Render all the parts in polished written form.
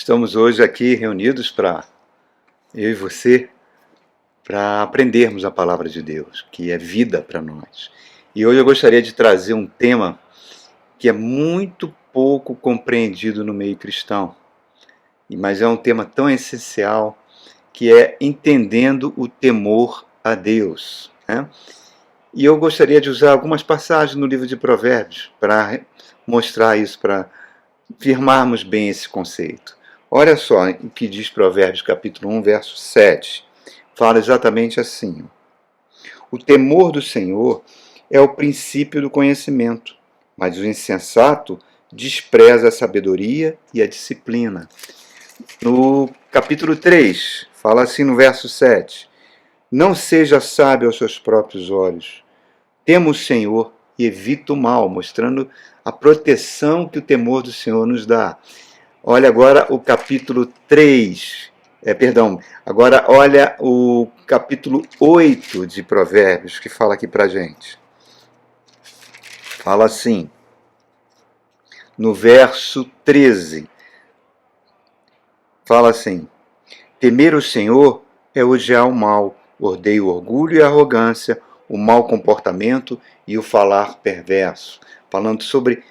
Estamos hoje aqui reunidos eu e você, para aprendermos a palavra de Deus, que é vida para nós. E hoje eu gostaria de trazer um tema que é muito pouco compreendido no meio cristão, mas é um tema tão essencial, que é entendendo o temor a Deus, né? E eu gostaria de usar algumas passagens no livro de Provérbios para mostrar isso, para firmarmos bem esse conceito. Olha só o que diz Provérbios capítulo 1, verso 7. Fala exatamente assim: o temor do Senhor é o princípio do conhecimento, mas o insensato despreza a sabedoria e a disciplina. No capítulo 3, fala assim no verso 7: não seja sábio aos seus próprios olhos, tema o Senhor e evita o mal, mostrando a proteção que o temor do Senhor nos dá. Olha agora o capítulo 3, agora olha o capítulo 8 de Provérbios, que fala aqui pra gente. Fala assim, no verso 13, fala assim: temer o Senhor é odiar o mal, odeia o orgulho e a arrogância, o mau comportamento e o falar perverso. Falando sobre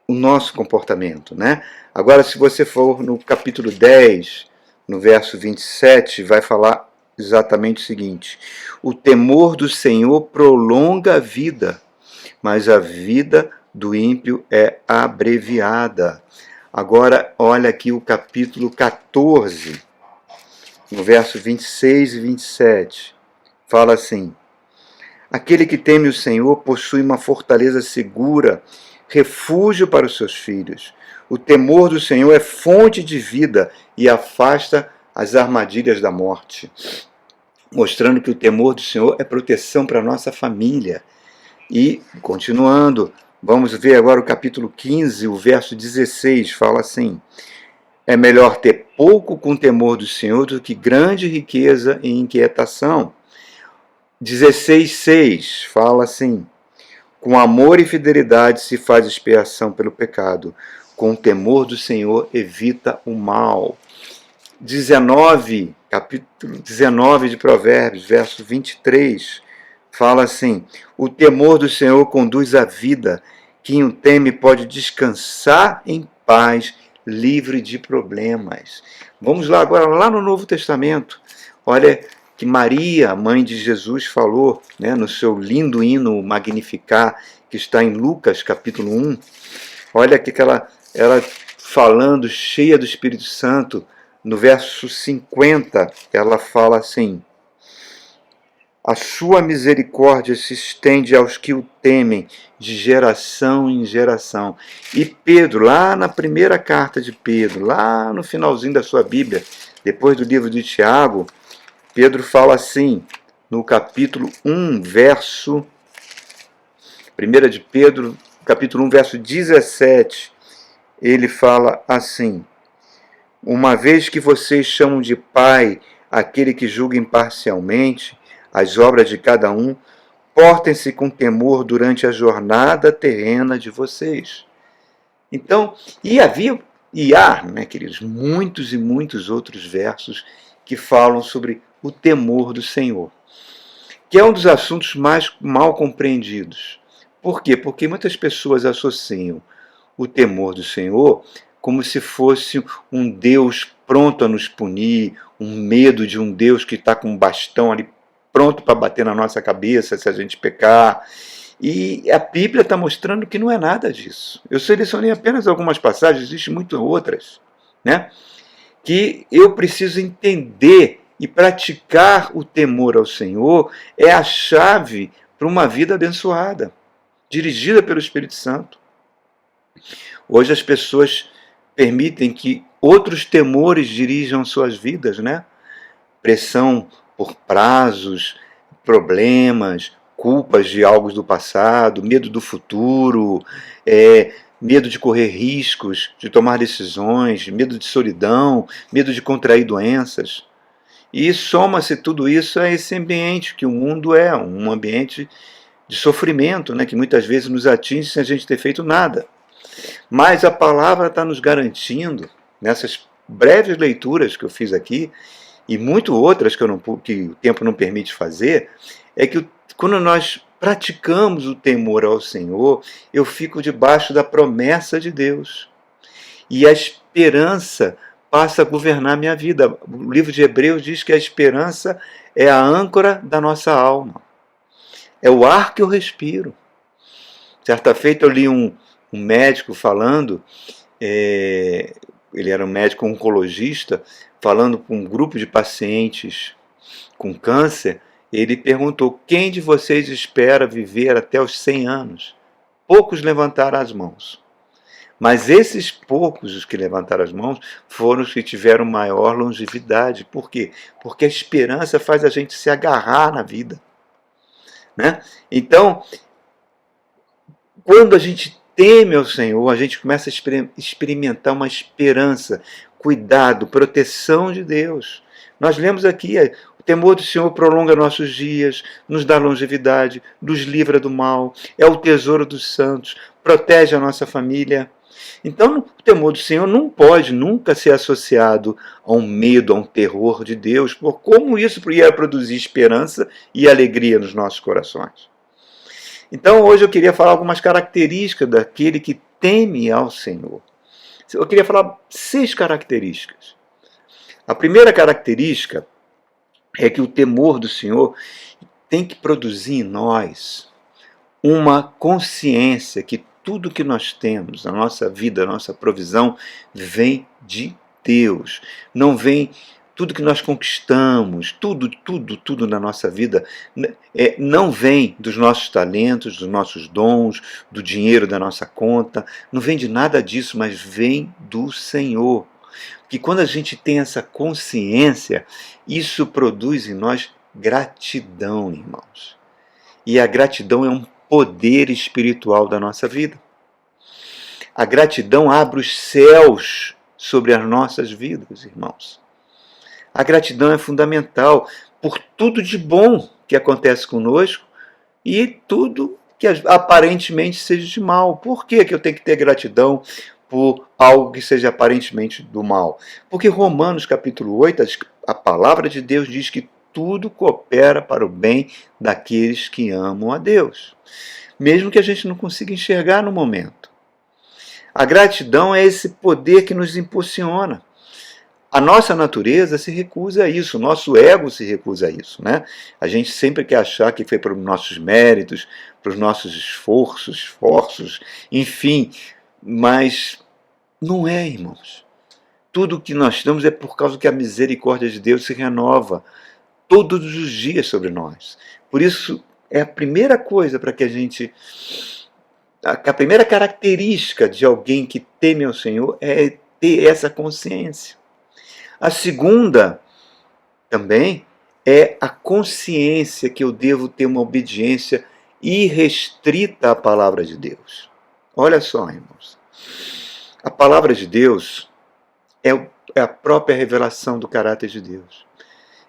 o nosso comportamento, né? Agora, se você for no capítulo 10, no verso 27, vai falar exatamente o seguinte: o temor do Senhor prolonga a vida, mas a vida do ímpio é abreviada. Agora, olha aqui o capítulo 14, no verso 26 e 27, fala assim: aquele que teme o Senhor possui uma fortaleza segura, refúgio para os seus filhos. O temor do Senhor é fonte de vida e afasta as armadilhas da morte. Mostrando que o temor do Senhor é proteção para a nossa família. E, continuando, vamos ver agora o capítulo 15, o verso 16, fala assim: é melhor ter pouco com temor do Senhor do que grande riqueza e inquietação. 16,6 fala assim: com amor e fidelidade se faz expiação pelo pecado, com o temor do Senhor evita o mal. 19, capítulo 19 de Provérbios, verso 23, fala assim: o temor do Senhor conduz à vida, quem o teme pode descansar em paz, livre de problemas. Vamos lá agora, lá no Novo Testamento, olha que Maria, mãe de Jesus, falou, né, no seu lindo hino Magnificar, que está em Lucas, capítulo 1. Olha que ela falando, cheia do Espírito Santo, no verso 50, ela fala assim: a sua misericórdia se estende aos que o temem, de geração em geração. E Pedro, lá na primeira carta de Pedro, lá no finalzinho da sua Bíblia, depois do livro de Tiago, Pedro fala assim, no capítulo 1, verso... 1 de Pedro, capítulo 1, verso 17, ele fala assim: uma vez que vocês chamam de Pai aquele que julga imparcialmente as obras de cada um, portem-se com temor durante a jornada terrena de vocês. Então, há, né, queridos, muitos e muitos outros versos que falam sobre o temor do Senhor, que é um dos assuntos mais mal compreendidos. Por quê? Porque muitas pessoas associam o temor do Senhor como se fosse um Deus pronto a nos punir, um medo de um Deus que está com um bastão ali pronto para bater na nossa cabeça se a gente pecar. E a Bíblia está mostrando que não é nada disso. Eu selecionei apenas algumas passagens, existem muitas outras, né? Que eu preciso entender e praticar o temor ao Senhor é a chave para uma vida abençoada, dirigida pelo Espírito Santo. Hoje as pessoas permitem que outros temores dirijam suas vidas, né? Pressão por prazos, problemas, culpas de algo do passado, medo do futuro, medo de correr riscos, de tomar decisões, medo de solidão, medo de contrair doenças. E soma-se tudo isso a esse ambiente que o mundo é, um ambiente de sofrimento, né, que muitas vezes nos atinge sem a gente ter feito nada. Mas a palavra está nos garantindo, nessas breves leituras que eu fiz aqui, e muito outras que o tempo não permite fazer, é que quando nós praticamos o temor ao Senhor, eu fico debaixo da promessa de Deus. E a esperança passa a governar minha vida. O livro de Hebreus diz que a esperança é a âncora da nossa alma. É o ar que eu respiro. Certa feita eu li um médico falando, ele era um médico oncologista, falando com um grupo de pacientes com câncer. Ele perguntou: quem de vocês espera viver até os 100 anos? Poucos levantaram as mãos. Mas esses poucos, os que levantaram as mãos, foram os que tiveram maior longevidade. Por quê? Porque a esperança faz a gente se agarrar na vida, né? Então, quando a gente teme ao Senhor, a gente começa a experimentar uma esperança, cuidado, proteção de Deus. Nós lemos aqui, o temor do Senhor prolonga nossos dias, nos dá longevidade, nos livra do mal, é o tesouro dos santos, protege a nossa família. Então, o temor do Senhor não pode nunca ser associado a um medo, a um terror de Deus, por como isso ia produzir esperança e alegria nos nossos corações. Então, hoje eu queria falar algumas características daquele que teme ao Senhor. Eu queria falar 6 características. A primeira característica é que o temor do Senhor tem que produzir em nós uma consciência que tudo que nós temos, a nossa vida, a nossa provisão, vem de Deus. Não vem tudo que nós conquistamos, tudo na nossa vida, não vem dos nossos talentos, dos nossos dons, do dinheiro da nossa conta, não vem de nada disso, mas vem do Senhor. Que quando a gente tem essa consciência, isso produz em nós gratidão, irmãos. E a gratidão é um poder espiritual da nossa vida. A gratidão abre os céus sobre as nossas vidas, irmãos. A gratidão é fundamental por tudo de bom que acontece conosco e tudo que aparentemente seja de mal. Por que eu tenho que ter gratidão por algo que seja aparentemente do mal? Porque Romanos capítulo 8, a palavra de Deus diz que tudo coopera para o bem daqueles que amam a Deus, mesmo que a gente não consiga enxergar no momento. A gratidão é esse poder que nos impulsiona. A nossa natureza se recusa a isso, o nosso ego se recusa a isso, né? A gente sempre quer achar que foi para os nossos méritos, para os nossos esforços, enfim, mas não é, irmãos. Tudo o que nós temos é por causa que a misericórdia de Deus se renova todos os dias sobre nós. Por isso, é a primeira coisa para que a gente... A primeira característica de alguém que teme ao Senhor é ter essa consciência. A segunda, também, é a consciência que eu devo ter uma obediência irrestrita à palavra de Deus. Olha só, irmãos. A palavra de Deus é a própria revelação do caráter de Deus.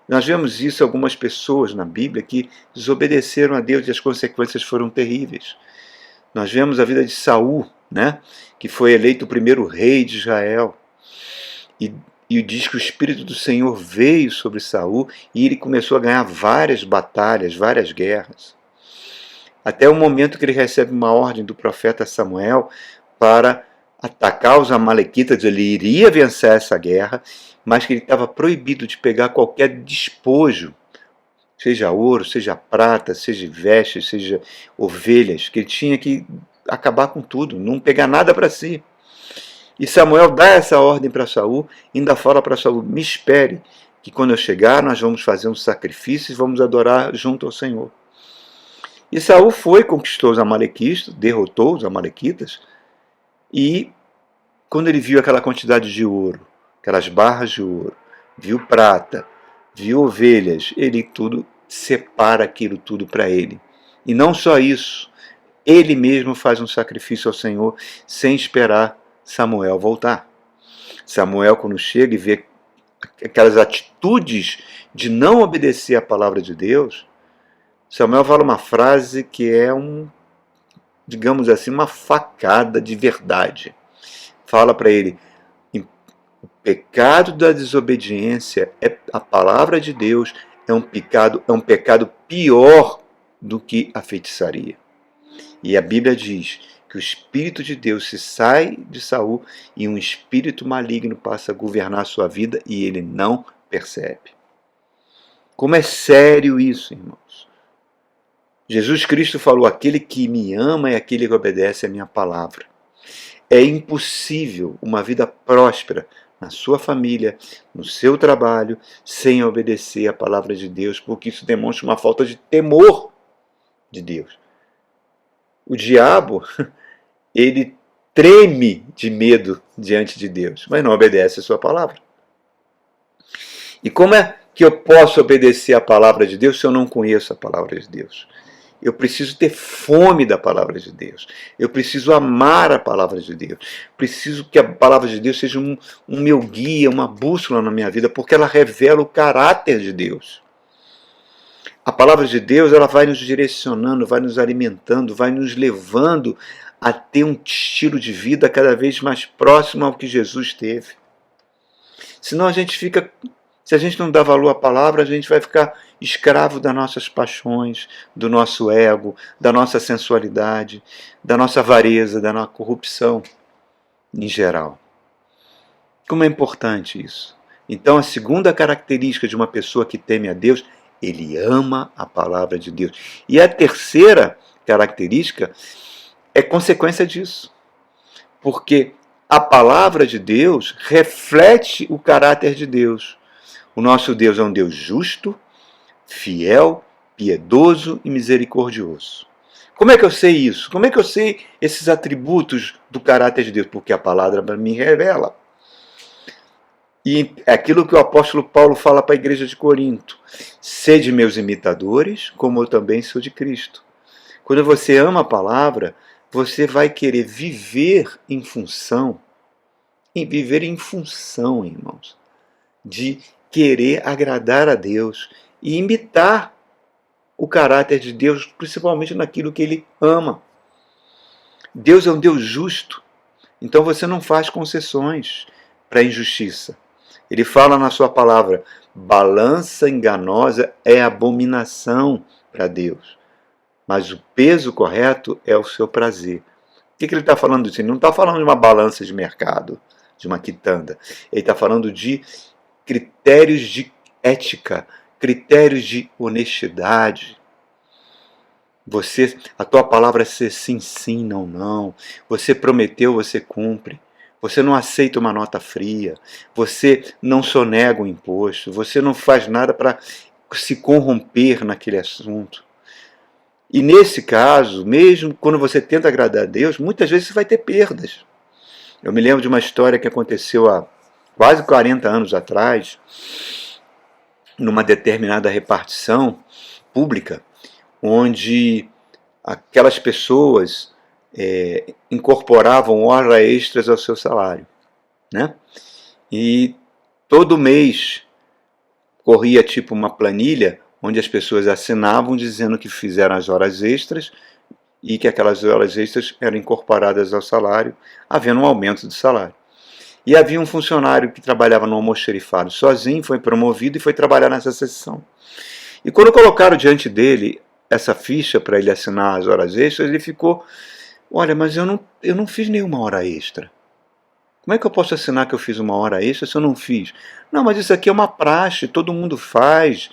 Nós vemos isso em algumas pessoas na Bíblia que desobedeceram a Deus e as consequências foram terríveis. Nós vemos a vida de Saul, né, que foi eleito o primeiro rei de Israel. E diz que o Espírito do Senhor veio sobre Saul e ele começou a ganhar várias batalhas, várias guerras. Até o momento que ele recebe uma ordem do profeta Samuel para atacar os amalequitas. Ele iria vencer essa guerra, mas que ele estava proibido de pegar qualquer despojo, seja ouro, seja prata, seja vestes, seja ovelhas, que ele tinha que acabar com tudo, não pegar nada para si. E Samuel dá essa ordem para Saul, ainda fala para Saul: me espere, que quando eu chegar nós vamos fazer um sacrifício e vamos adorar junto ao Senhor. E Saul foi, conquistou os amalequitas, derrotou os amalequitas, e quando ele viu aquela quantidade de ouro, aquelas barras de ouro, viu prata, viu ovelhas, ele tudo separa aquilo tudo para ele. E não só isso, ele mesmo faz um sacrifício ao Senhor sem esperar Samuel voltar. Samuel, quando chega e vê aquelas atitudes de não obedecer à palavra de Deus, Samuel fala uma frase que é digamos assim, uma facada de verdade. Fala para ele: o pecado da desobediência, a palavra de Deus, é um pecado pior do que a feitiçaria. E a Bíblia diz que o Espírito de Deus se sai de Saul e um espírito maligno passa a governar a sua vida e ele não percebe. Como é sério isso, irmãos? Jesus Cristo falou: aquele que me ama é aquele que obedece a minha palavra. É impossível uma vida próspera na sua família, no seu trabalho, sem obedecer a palavra de Deus, porque isso demonstra uma falta de temor de Deus. O diabo, ele treme de medo diante de Deus, mas não obedece a sua palavra. E como é que eu posso obedecer a palavra de Deus se eu não conheço a palavra de Deus? Eu preciso ter fome da palavra de Deus. Eu preciso amar a palavra de Deus. Preciso que a palavra de Deus seja um meu guia, uma bússola na minha vida, porque ela revela o caráter de Deus. A palavra de Deus, ela vai nos direcionando, vai nos alimentando, vai nos levando a ter um estilo de vida cada vez mais próximo ao que Jesus teve. Senão se a gente não dá valor à palavra, a gente vai ficar escravo das nossas paixões, do nosso ego, da nossa sensualidade, da nossa avareza, da nossa corrupção em geral. Como é importante isso? Então, a segunda característica de uma pessoa que teme a Deus, ele ama a palavra de Deus. E a terceira característica é consequência disso. Porque a palavra de Deus reflete o caráter de Deus. O nosso Deus é um Deus justo, fiel, piedoso e misericordioso. Como é que eu sei isso? Como é que eu sei esses atributos do caráter de Deus? Porque a palavra me revela. E é aquilo que o apóstolo Paulo fala para a igreja de Corinto: sede meus imitadores, como eu também sou de Cristo. Quando você ama a palavra, você vai querer viver em função, irmãos, de querer agradar a Deus e imitar o caráter de Deus, principalmente naquilo que Ele ama. Deus é um Deus justo, então você não faz concessões para a injustiça. Ele fala na sua palavra: balança enganosa é abominação para Deus, mas o peso correto é o seu prazer. O que ele está falando disso? Ele não está falando de uma balança de mercado, de uma quitanda. Ele está falando de critérios de ética, critérios de honestidade. A tua palavra é ser sim, sim, não, não. Você prometeu, você cumpre. Você não aceita uma nota fria. Você não sonega o imposto. Você não faz nada para se corromper naquele assunto. E nesse caso, mesmo quando você tenta agradar a Deus, muitas vezes você vai ter perdas. Eu me lembro de uma história que aconteceu há quase 40 anos atrás, numa determinada repartição pública, onde aquelas pessoas incorporavam horas extras ao seu salário, né? E todo mês corria tipo uma planilha onde as pessoas assinavam dizendo que fizeram as horas extras e que aquelas horas extras eram incorporadas ao salário, havendo um aumento do salário. E havia um funcionário que trabalhava no almoxerifado sozinho, foi promovido e foi trabalhar nessa seção. E quando colocaram diante dele essa ficha para ele assinar as horas extras, ele ficou: olha, mas eu não fiz nenhuma hora extra. Como é que eu posso assinar que eu fiz uma hora extra se eu não fiz? Não, mas isso aqui é uma praxe, todo mundo faz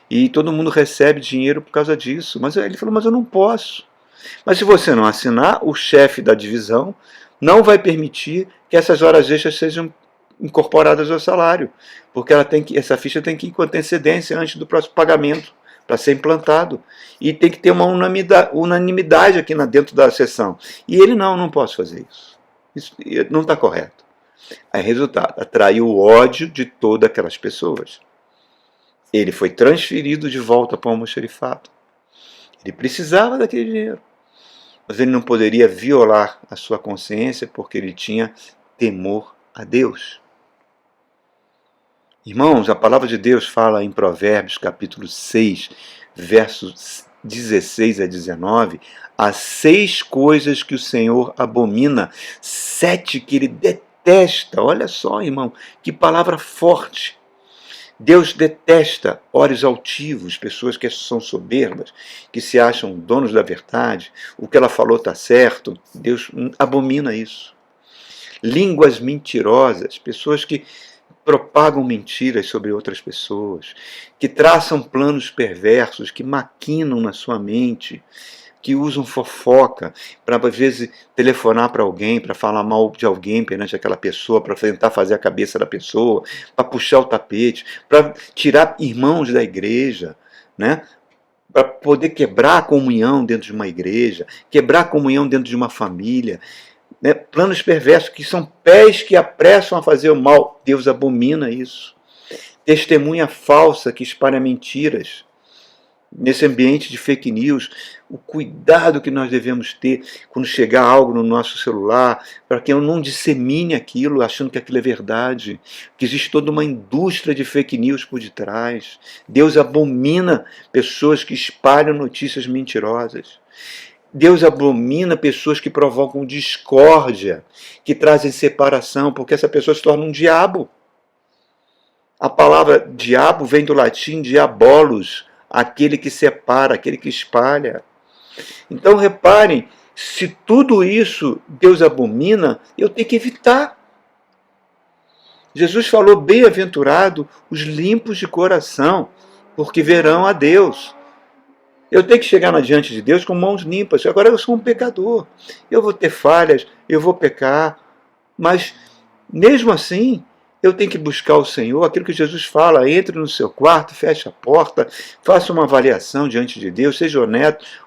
e todo mundo recebe dinheiro por causa disso. Mas ele falou: mas eu não posso. Mas se você não assinar, o chefe da divisão não vai permitir que essas horas extras sejam incorporadas ao salário, porque essa ficha tem que ir com antecedência antes do próximo pagamento para ser implantado. E tem que ter uma unanimidade aqui dentro da sessão. E ele: não posso fazer isso. Isso não está correto. Aí, resultado, atraiu o ódio de todas aquelas pessoas. Ele foi transferido de volta para o almoxerifado. Ele precisava daquele dinheiro. Mas ele não poderia violar a sua consciência porque ele tinha temor a Deus. Irmãos, a palavra de Deus fala em Provérbios capítulo 6, versos 16 a 19, as 6 coisas que o Senhor abomina, 7 que ele detesta detesta, olha só, irmão, que palavra forte. Deus detesta olhos altivos, pessoas que são soberbas, que se acham donos da verdade, o que ela falou está certo. Deus abomina isso. Línguas mentirosas, pessoas que propagam mentiras sobre outras pessoas, que traçam planos perversos, que maquinam na sua mente, que usam fofoca para, às vezes, telefonar para alguém, para falar mal de alguém perante aquela pessoa, para tentar fazer a cabeça da pessoa, para puxar o tapete, para tirar irmãos da igreja, né? Para poder quebrar a comunhão dentro de uma igreja, quebrar a comunhão dentro de uma família. Né? Planos perversos que são pés que apressam a fazer o mal. Deus abomina isso. Testemunha falsa que espalha mentiras. Nesse ambiente de fake news, o cuidado que nós devemos ter quando chegar algo no nosso celular, para que eu não dissemine aquilo achando que aquilo é verdade, que existe toda uma indústria de fake news por detrás. Deus abomina pessoas que espalham notícias mentirosas. Deus abomina pessoas que provocam discórdia, que trazem separação, porque essa pessoa se torna um diabo. A palavra diabo vem do latim diabolos, aquele que separa, aquele que espalha. Então reparem, se tudo isso Deus abomina, eu tenho que evitar. Jesus falou, bem-aventurado os limpos de coração, porque verão a Deus. Eu tenho que chegar diante de Deus com mãos limpas. Agora eu sou um pecador. Eu vou ter falhas, eu vou pecar. Mas, mesmo assim, eu tenho que buscar o Senhor. Aquilo que Jesus fala, entre no seu quarto, feche a porta, faça uma avaliação diante de Deus, seja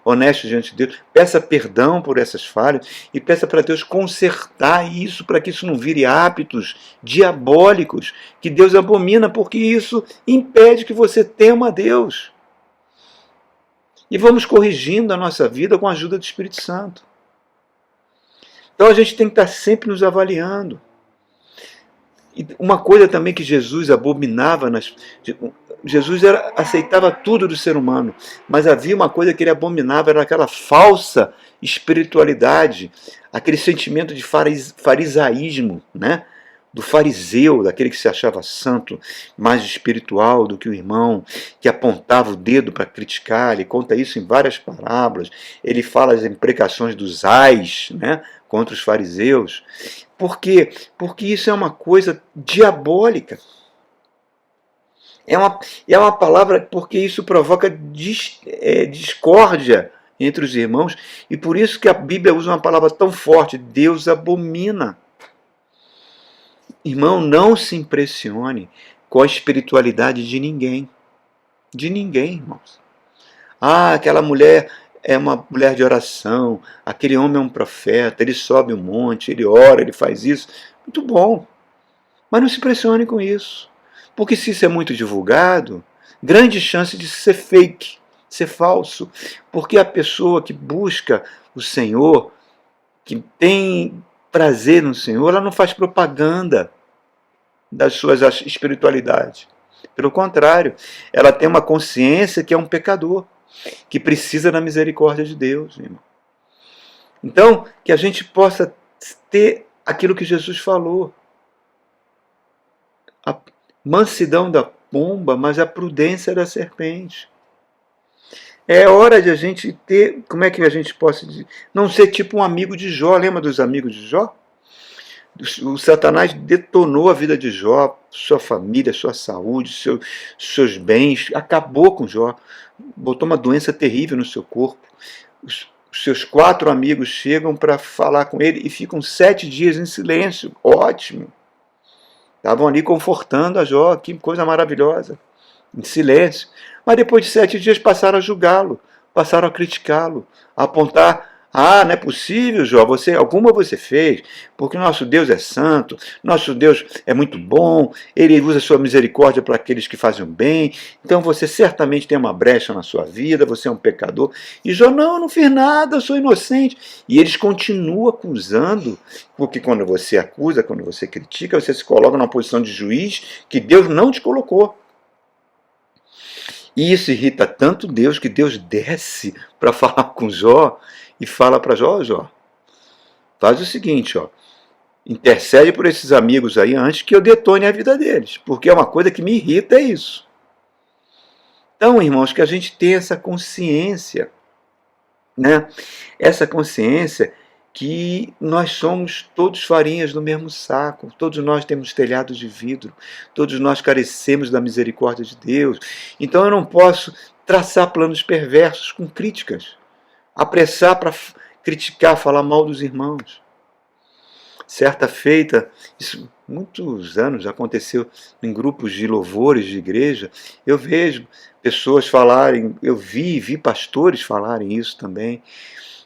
honesto diante de Deus, peça perdão por essas falhas e peça para Deus consertar isso, para que isso não vire hábitos diabólicos, que Deus abomina, porque isso impede que você tema a Deus. E vamos corrigindo a nossa vida com a ajuda do Espírito Santo. Então a gente tem que estar sempre nos avaliando. E uma coisa também que Jesus abominava, Jesus aceitava tudo do ser humano, mas havia uma coisa que ele abominava, era aquela falsa espiritualidade, aquele sentimento de farisaísmo, né? Do fariseu, daquele que se achava santo, mais espiritual do que o irmão, que apontava o dedo para criticar. Ele conta isso em várias parábolas. Ele fala as imprecações dos ais, né, contra os fariseus. Por quê? Porque isso é uma coisa diabólica. É uma palavra, porque isso provoca discórdia entre os irmãos, e por isso que a Bíblia usa uma palavra tão forte, Deus abomina. Irmão, não se impressione com a espiritualidade de ninguém. De ninguém, irmãos. Ah, aquela mulher é uma mulher de oração, aquele homem é um profeta, ele sobe um monte, ele ora, ele faz isso. Muito bom. Mas não se impressione com isso. Porque se isso é muito divulgado, grande chance de ser fake, ser falso. Porque a pessoa que busca o Senhor, que tem prazer no Senhor, ela não faz propaganda das suas espiritualidades. Pelo contrário, ela tem uma consciência que é um pecador, que precisa da misericórdia de Deus, irmão. Então, que a gente possa ter aquilo que Jesus falou. A mansidão da pomba, mas a prudência da serpente. É hora de a gente ter, como é que a gente possa dizer, não ser tipo um amigo de Jó. Lembra dos amigos de Jó? O Satanás detonou a vida de Jó, sua família, sua saúde, seus bens, acabou com Jó, botou uma doença terrível no seu corpo. Os seus 4 amigos chegam para falar com ele e ficam 7 dias em silêncio. Ótimo! Estavam ali confortando a Jó, que coisa maravilhosa, em silêncio. Mas depois de 7 dias passaram a julgá-lo, passaram a criticá-lo, a apontar: ah, não é possível, Jó, alguma você fez, porque nosso Deus é santo, nosso Deus é muito bom, Ele usa a sua misericórdia para aqueles que fazem o bem, então você certamente tem uma brecha na sua vida, você é um pecador. E Jó, não, eu não fiz nada, eu sou inocente. E eles continuam acusando, porque quando você acusa, quando você critica, você se coloca numa posição de juiz que Deus não te colocou. E isso irrita tanto Deus, que Deus desce para falar com Jó, e fala para Jó, Jó, faz o seguinte, ó, Intercede por esses amigos aí antes que eu detone a vida deles, porque é uma coisa que me irrita, é isso. Então, irmãos, que a gente tenha essa consciência, né? Essa consciência que nós somos todos farinhas do mesmo saco, todos nós temos telhados de vidro, todos nós carecemos da misericórdia de Deus. Então eu não posso traçar planos perversos com críticas, apressar para criticar, falar mal dos irmãos. Certa feita, isso muitos anos aconteceu em grupos de louvores de igreja, eu vejo pessoas falarem, eu vi pastores falarem isso também,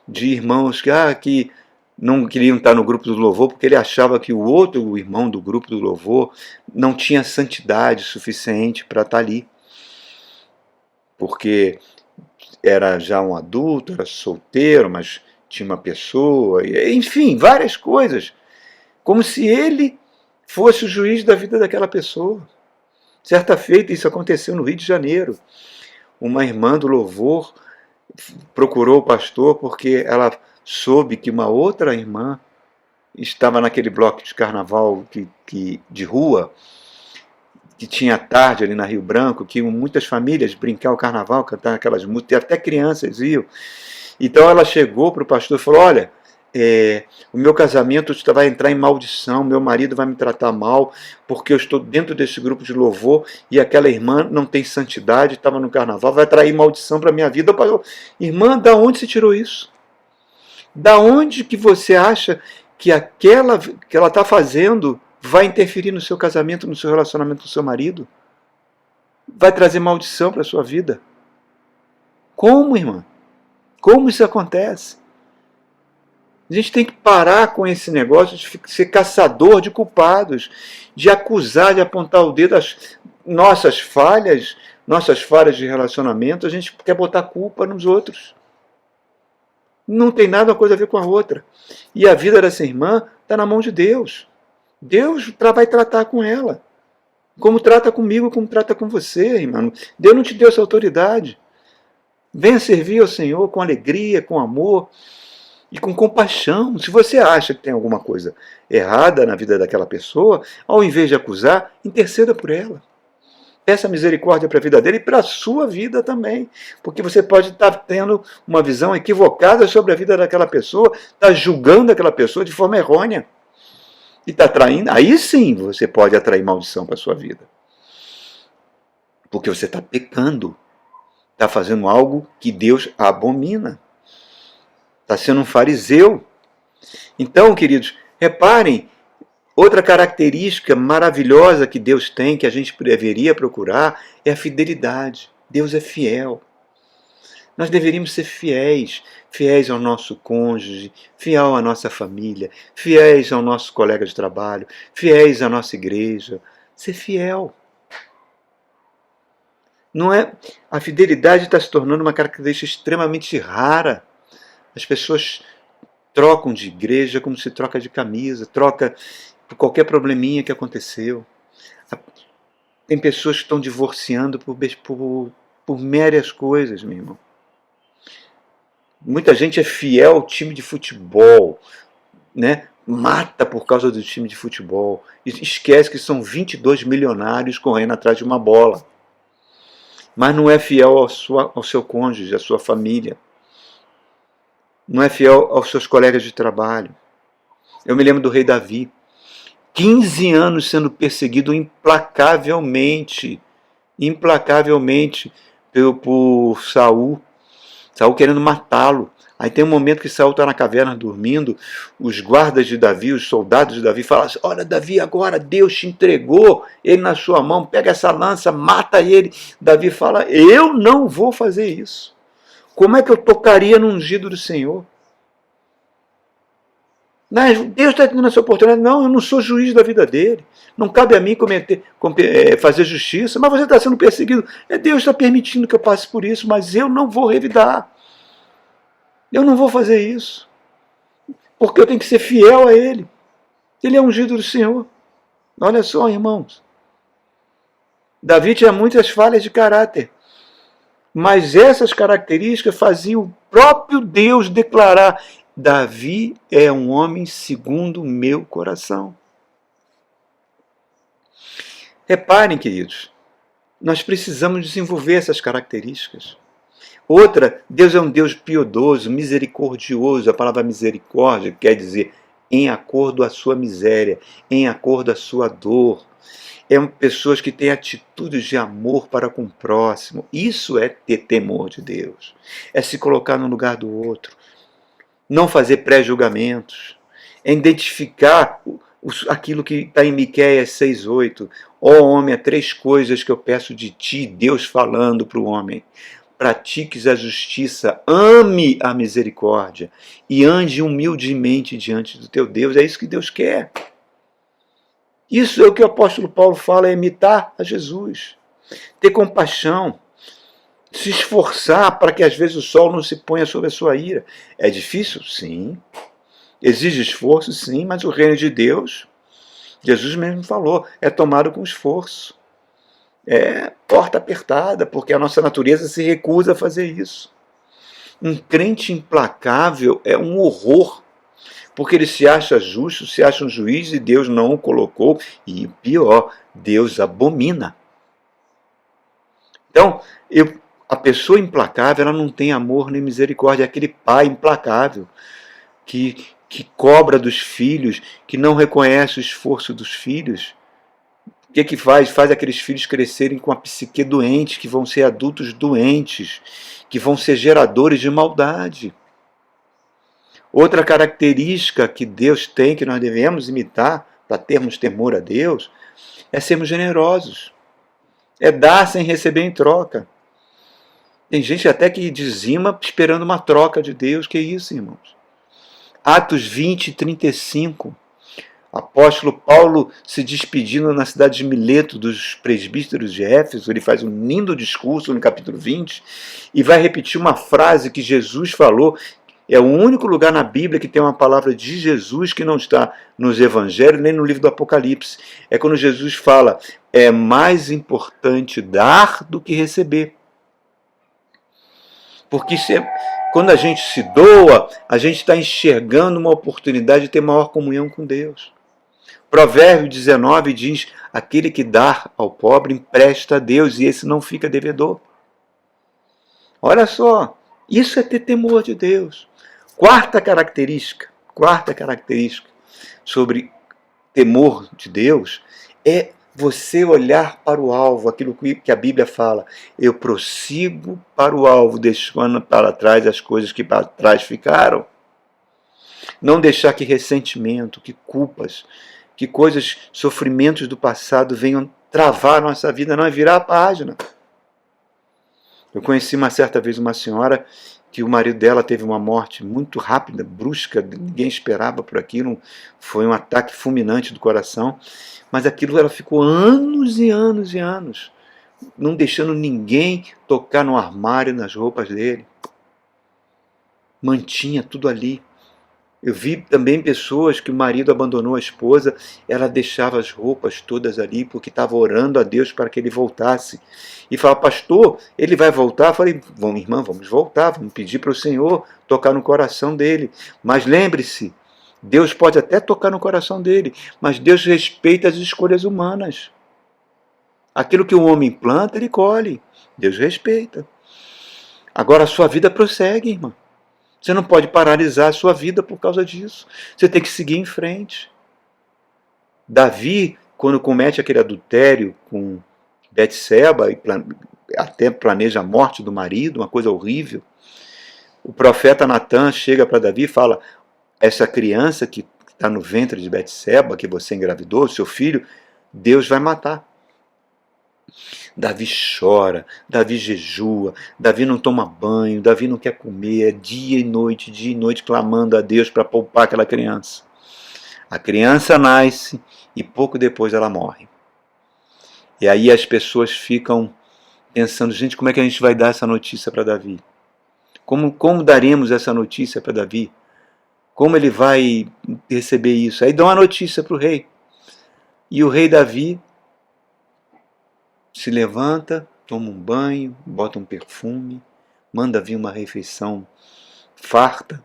de irmãos que não queriam estar no grupo do louvor porque ele achava que o outro irmão do grupo do louvor não tinha santidade suficiente para estar ali. Porque era já um adulto, era solteiro, mas tinha uma pessoa, enfim, várias coisas. Como se ele fosse o juiz da vida daquela pessoa. Certa feita, isso aconteceu no Rio de Janeiro. Uma irmã do louvor procurou o pastor porque ela soube que uma outra irmã estava naquele bloco de carnaval de rua, que tinha tarde ali na Rio Branco, que muitas famílias brincavam o carnaval, cantavam aquelas músicas, até crianças iam. Então ela chegou para o pastor e falou: olha, o meu casamento vai entrar em maldição, meu marido vai me tratar mal, porque eu estou dentro desse grupo de louvor e aquela irmã não tem santidade, estava no carnaval, vai trair maldição para a minha vida. Irmã, da onde você tirou isso? Da onde que você acha que aquela que ela está fazendo vai interferir no seu casamento, no seu relacionamento com o seu marido? Vai trazer maldição para a sua vida? Como, irmã? Como isso acontece? A gente tem que parar com esse negócio de ser caçador de culpados, de acusar, de apontar o dedo às nossas falhas de relacionamento. A gente quer botar culpa nos outros. Não tem nada uma coisa a ver com a outra. E a vida dessa irmã está na mão de Deus. Deus vai tratar com ela. Como trata comigo, como trata com você, irmão. Deus não te deu essa autoridade. Venha servir ao Senhor com alegria, com amor e com compaixão. Se você acha que tem alguma coisa errada na vida daquela pessoa, ao invés de acusar, interceda por ela. Peça misericórdia para a vida dele e para a sua vida também. Porque você pode estar tendo uma visão equivocada sobre a vida daquela pessoa, está julgando aquela pessoa de forma errônea. E está atraindo, aí sim você pode atrair maldição para a sua vida. Porque você está pecando. Está fazendo algo que Deus abomina. Está sendo um fariseu. Então, queridos, reparem, outra característica maravilhosa que Deus tem, que a gente deveria procurar, é a fidelidade. Deus é fiel. Nós deveríamos ser fiéis, fiéis ao nosso cônjuge, fiel à nossa família, fiéis ao nosso colega de trabalho, fiéis à nossa igreja. Ser fiel. Não é? A fidelidade está se tornando uma característica extremamente rara. As pessoas trocam de igreja como se troca de camisa, troca por qualquer probleminha que aconteceu. Tem pessoas que estão divorciando por meras coisas, meu irmão. Muita gente é fiel ao time de futebol, né? Mata por causa do time de futebol. E esquece que são 22 milionários correndo atrás de uma bola. Mas não é fiel ao seu cônjuge, à sua família. Não é fiel aos seus colegas de trabalho. Eu me lembro do rei Davi. 15 anos sendo perseguido implacavelmente por Saul. Saul querendo matá-lo. Aí tem um momento que Saul está na caverna dormindo, os guardas de Davi, os soldados de Davi falam assim: olha, Davi, agora Deus te entregou ele na sua mão, pega essa lança, mata ele. Davi fala: eu não vou fazer isso. Como é que eu tocaria no ungido do Senhor? Deus está tendo essa oportunidade. Não, eu não sou juiz da vida dele. Não cabe a mim fazer justiça, mas você está sendo perseguido. Deus está permitindo que eu passe por isso, mas eu não vou revidar. Eu não vou fazer isso. Porque eu tenho que ser fiel a ele. Ele é ungido do Senhor. Olha só, irmãos. Davi tinha muitas falhas de caráter. Mas essas características faziam o próprio Deus declarar: Davi é um homem segundo o meu coração. Reparem, queridos, nós precisamos desenvolver essas características. Outra, Deus é um Deus piedoso, misericordioso. A palavra misericórdia quer dizer em acordo à sua miséria, em acordo à sua dor. Pessoas que têm atitudes de amor para com o próximo. Isso é ter temor de Deus. É se colocar no lugar do outro. Não fazer pré-julgamentos. É identificar aquilo que está em Miqueias 6,8. Ó homem, há 3 coisas que eu peço de ti, Deus falando para o homem. Pratiques a justiça, ame a misericórdia e ande humildemente diante do teu Deus. É isso que Deus quer. Isso é o que o apóstolo Paulo fala, é imitar a Jesus. Ter compaixão, se esforçar para que às vezes o sol não se ponha sobre a sua ira. É difícil? Sim. Exige esforço? Sim, mas o reino de Deus, Jesus mesmo falou, é tomado com esforço. É porta apertada, porque a nossa natureza se recusa a fazer isso. Um crente implacável é um horror, porque ele se acha justo, se acha um juiz e Deus não o colocou, e pior, Deus abomina. Então, a pessoa implacável, ela não tem amor nem misericórdia, é aquele pai implacável que cobra dos filhos, que não reconhece o esforço dos filhos. O que faz? Faz aqueles filhos crescerem com a psique doente, que vão ser adultos doentes, que vão ser geradores de maldade. Outra característica que Deus tem, que nós devemos imitar para termos temor a Deus, é sermos generosos. É dar sem receber em troca. Tem gente até que dizima esperando uma troca de Deus. Que isso, irmãos? Atos 20, 35. Apóstolo Paulo se despedindo na cidade de Mileto dos presbíteros de Éfeso, ele faz um lindo discurso no capítulo 20 e vai repetir uma frase que Jesus falou. É o único lugar na Bíblia que tem uma palavra de Jesus que não está nos evangelhos nem no livro do Apocalipse. É quando Jesus fala, é mais importante dar do que receber. Porque quando a gente se doa, a gente está enxergando uma oportunidade de ter maior comunhão com Deus. Provérbio 19 diz, aquele que dá ao pobre empresta a Deus e esse não fica devedor. Olha só, isso é ter temor de Deus. Quarta característica sobre temor de Deus é você olhar para o alvo, aquilo que a Bíblia fala. Eu prossigo para o alvo, deixando para trás as coisas que para trás ficaram. Não deixar que ressentimento, que culpas, que coisas, sofrimentos do passado venham travar a nossa vida, não é virar a página. Eu conheci uma certa vez uma senhora que o marido dela teve uma morte muito rápida, brusca, ninguém esperava por aquilo, foi um ataque fulminante do coração, mas aquilo ela ficou anos e anos e anos, não deixando ninguém tocar no armário, nas roupas dele. Mantinha tudo ali. Eu vi também pessoas que o marido abandonou a esposa, ela deixava as roupas todas ali porque estava orando a Deus para que ele voltasse. E falava, pastor, ele vai voltar? Eu falei, vamos, irmã, vamos voltar, vamos pedir para o Senhor tocar no coração dele. Mas lembre-se, Deus pode até tocar no coração dele, mas Deus respeita as escolhas humanas. Aquilo que o homem planta, ele colhe. Deus respeita. Agora a sua vida prossegue, irmã. Você não pode paralisar a sua vida por causa disso. Você tem que seguir em frente. Davi, quando comete aquele adultério com Betseba, e até planeja a morte do marido, uma coisa horrível, o profeta Natan chega para Davi e fala, essa criança que está no ventre de Betseba, que você engravidou, seu filho, Deus vai matar. Davi chora, Davi jejua, Davi não toma banho, Davi não quer comer, é dia e noite, clamando a Deus para poupar aquela criança. A criança nasce e pouco depois ela morre. E aí as pessoas ficam pensando, gente, como é que a gente vai dar essa notícia para Davi? Como daremos essa notícia para Davi? Como ele vai receber isso? Aí dão a notícia para o rei. E o rei Davi se levanta, toma um banho, bota um perfume, manda vir uma refeição farta,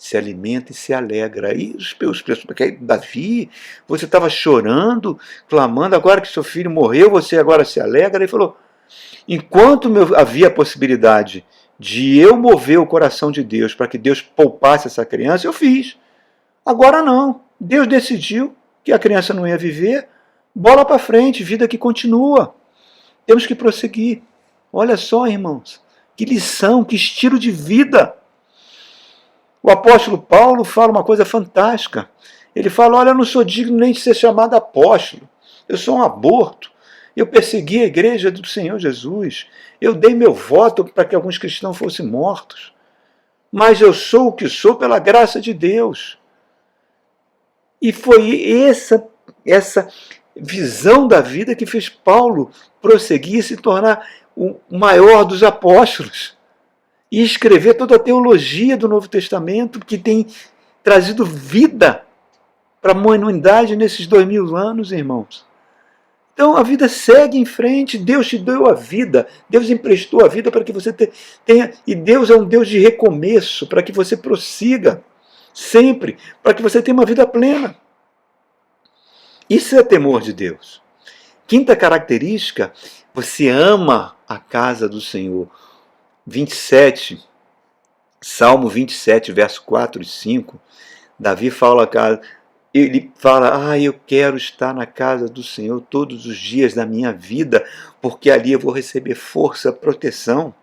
se alimenta e se alegra. Aí os pessoas, porque Davi, você estava chorando, clamando, agora que seu filho morreu, você agora se alegra. Ele falou, enquanto havia a possibilidade de eu mover o coração de Deus para que Deus poupasse essa criança, eu fiz. Agora não. Deus decidiu que a criança não ia viver. Bola para frente, vida que continua. Temos que prosseguir. Olha só, irmãos, que lição, que estilo de vida. O apóstolo Paulo fala uma coisa fantástica. Ele fala, olha, eu não sou digno nem de ser chamado apóstolo. Eu sou um aborto. Eu persegui a igreja do Senhor Jesus. Eu dei meu voto para que alguns cristãos fossem mortos. Mas eu sou o que sou pela graça de Deus. E foi essa visão da vida que fez Paulo prosseguir e se tornar o maior dos apóstolos. E escrever toda a teologia do Novo Testamento, que tem trazido vida para a humanidade nesses 2000 anos, irmãos. Então a vida segue em frente, Deus te deu a vida, Deus emprestou a vida para que você tenha, e Deus é um Deus de recomeço, para que você prossiga sempre, para que você tenha uma vida plena. Isso é temor de Deus. Quinta característica, você ama a casa do Senhor. 27, Salmo 27, verso 4 e 5, Davi fala, ele fala, eu quero estar na casa do Senhor todos os dias da minha vida, porque ali eu vou receber força, proteção.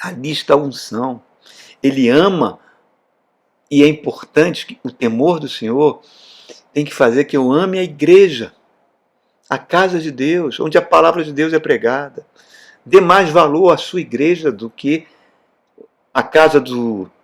Ali está a unção. Ele ama, e é importante que o temor do Senhor tem que fazer que eu ame a igreja, a casa de Deus, onde a palavra de Deus é pregada. Dê mais valor à sua igreja do que a casa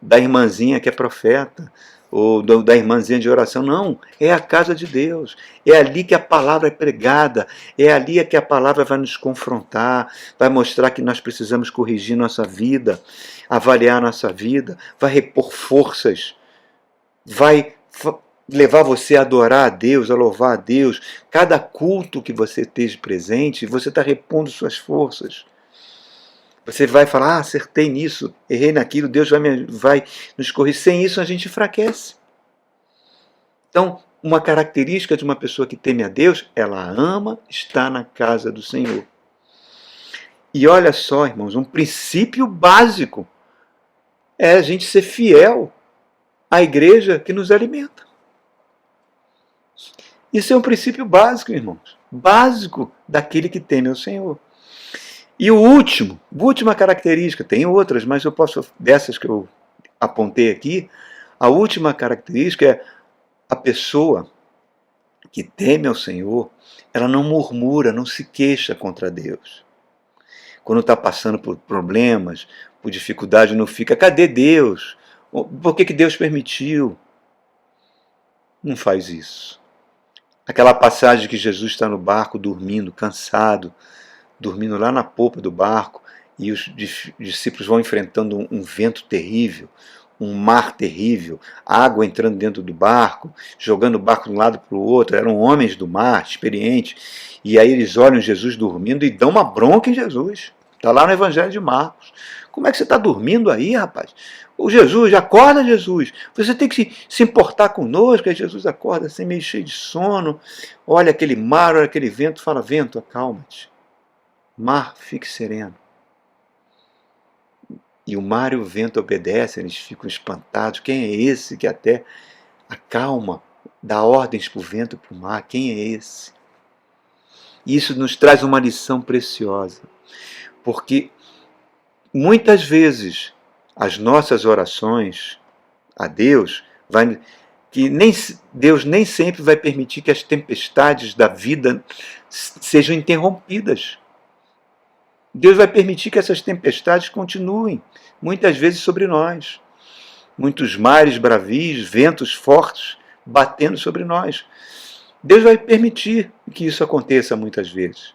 da irmãzinha que é profeta, ou da irmãzinha de oração. Não, é a casa de Deus. É ali que a palavra é pregada, é ali que a palavra vai nos confrontar, vai mostrar que nós precisamos corrigir nossa vida, avaliar nossa vida, vai repor forças, vai levar você a adorar a Deus, a louvar a Deus. Cada culto que você esteja presente, você está repondo suas forças. Você vai falar, acertei nisso, errei naquilo, Deus vai nos corrigir. Sem isso a gente enfraquece. Então, uma característica de uma pessoa que teme a Deus, ela ama estar na casa do Senhor. E olha só, irmãos, um princípio básico é a gente ser fiel à igreja que nos alimenta. Isso é um princípio básico, irmãos. Básico daquele que teme ao Senhor. E última característica, tem outras, mas eu posso, dessas que eu apontei aqui, a última característica é a pessoa que teme ao Senhor, ela não murmura, não se queixa contra Deus. Quando está passando por problemas, por dificuldade, não fica, cadê Deus? Por que Deus permitiu? Não faz isso. Aquela passagem que Jesus está no barco dormindo, cansado, dormindo lá na polpa do barco, e os discípulos vão enfrentando um vento terrível, um mar terrível, água entrando dentro do barco, jogando o barco de um lado para o outro. Eram homens do mar, experientes, e aí eles olham Jesus dormindo e dão uma bronca em Jesus. Está lá no Evangelho de Marcos. Como é que você está dormindo aí, rapaz? O Jesus, acorda, Jesus. Você tem que se importar conosco. Aí Jesus acorda assim, meio cheio de sono. Olha aquele mar, olha aquele vento, fala, vento, acalma-te. Mar, fique sereno. E o mar e o vento obedecem, eles ficam espantados. Quem é esse que até acalma, dá ordens para o vento e para o mar? Quem é esse? E isso nos traz uma lição preciosa, porque muitas vezes as nossas orações a Deus, Deus nem sempre vai permitir que as tempestades da vida sejam interrompidas. Deus vai permitir que essas tempestades continuem, muitas vezes sobre nós. Muitos mares bravios, ventos fortes batendo sobre nós. Deus vai permitir que isso aconteça muitas vezes.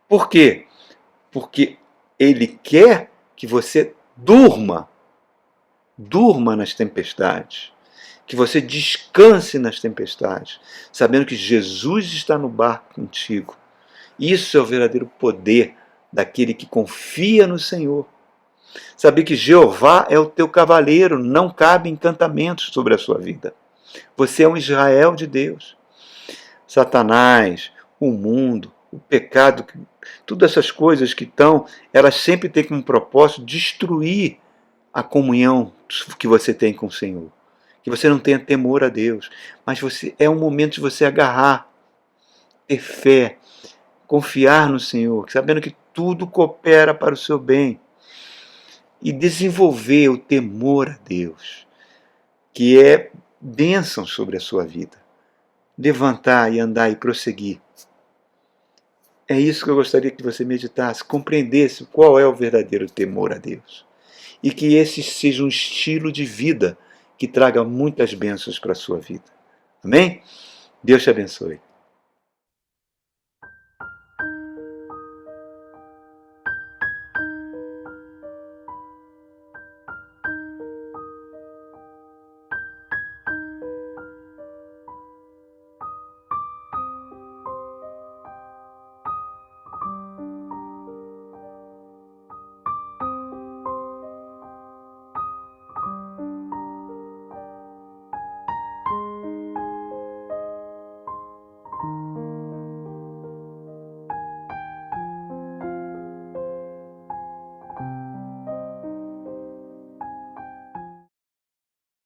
Por quê? Porque Ele quer que você durma nas tempestades, que você descanse nas tempestades, sabendo que Jesus está no barco contigo. Isso é o verdadeiro poder daquele que confia no Senhor. Saber que Jeová é o teu cavaleiro, não cabe encantamentos sobre a sua vida. Você é um Israel de Deus. Satanás, o mundo, o pecado, todas essas coisas que estão, elas sempre têm como propósito destruir a comunhão que você tem com o Senhor. Que você não tenha temor a Deus. Mas é um momento de você agarrar, ter fé, confiar no Senhor, sabendo que tudo coopera para o seu bem. E desenvolver o temor a Deus, que é bênção sobre a sua vida. Levantar e andar e prosseguir. É isso que eu gostaria que você meditasse, compreendesse qual é o verdadeiro temor a Deus. E que esse seja um estilo de vida que traga muitas bênçãos para a sua vida. Amém? Deus te abençoe.